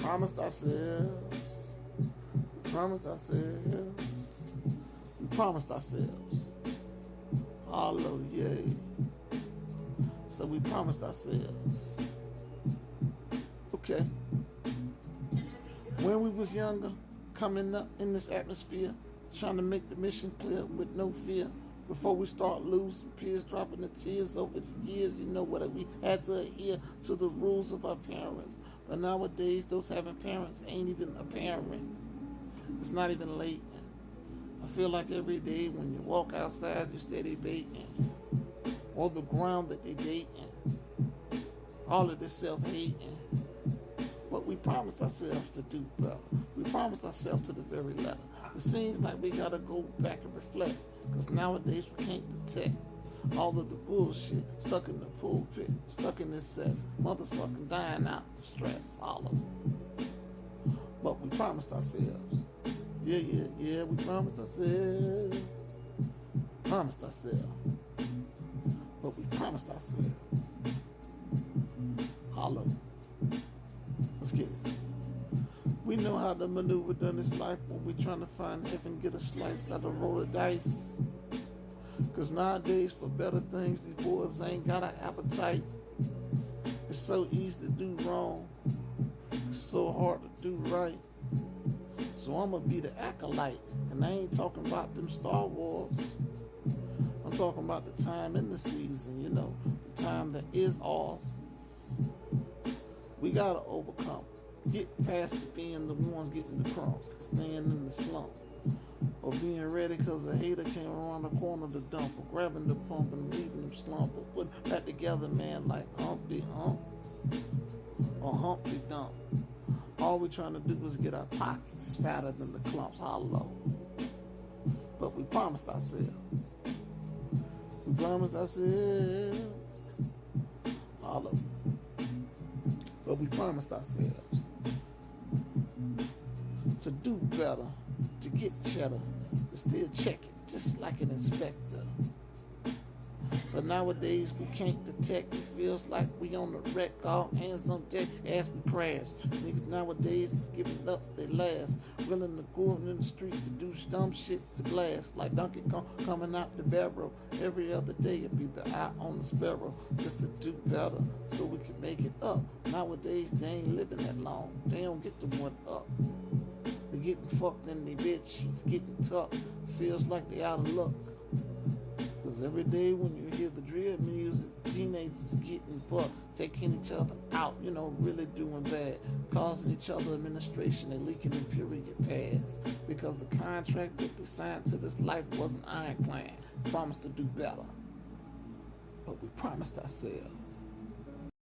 promised ourselves. We promised ourselves. We promised ourselves. Hallelujah. So we promised ourselves. Okay. When we was younger, coming up in this atmosphere, trying to make the mission clear with no fear. Before we start losing peers, dropping the tears over the years, you know what we had to adhere to the rules of our parents. But nowadays, those having parents ain't even a parent. It's not even late. I feel like every day when you walk outside, you steady baiting. Or the ground that they dating. All of this self-hating. But we promised ourselves to do better. We promised ourselves to the very letter. It seems like we gotta go back and reflect. Because nowadays we can't detect all of the bullshit stuck in the pulpit, stuck in this cess, motherfucking dying out of stress, all of it. But we promised ourselves. Yeah, we promised ourselves. Promised ourselves. But we promised ourselves. Hollow. Let's get it. We know how to maneuver during this life when we trying to find heaven, get a slice out of roll of dice. Cause nowadays for better things, these boys ain't got an appetite. It's so easy to do wrong. It's so hard to do right. So I'ma be the acolyte. And I ain't talking about them Star Wars. I'm talking about the time in the season, you know, the time that is ours. We gotta overcome. Get past being the ones getting the crumbs, staying in the slump, or being ready because a hater came around the corner to dump, or grabbing the pump and leaving them slump, or putting back together, man, like Humpty Hump or Humpty Dump. All we trying to do is get our pockets fatter than the clumps, hollow. But we promised ourselves. We promised ourselves. Hollow. But we promised ourselves to do better, to get cheddar, to still check it, just like an inspector. But nowadays we can't detect. It feels like we on the wreck, all hands on deck as we crash. Niggas nowadays is giving up their last, willing to go in the street to do dumb shit to blast. Like Donkey Kong coming out the barrel. Every other day it be the eye on the sparrow, just to do better so we can make it up. Nowadays they ain't living that long. They don't get the one up. They getting fucked in their bed sheets, getting tough. Feels like they out of luck. Cause every day when you hear the drill music, teenagers getting bucked, taking each other out, you know, really doing bad, causing each other administration and leaking in period pads. Because the contract that they signed to this life wasn't ironclad. Promised to do better. But we promised ourselves.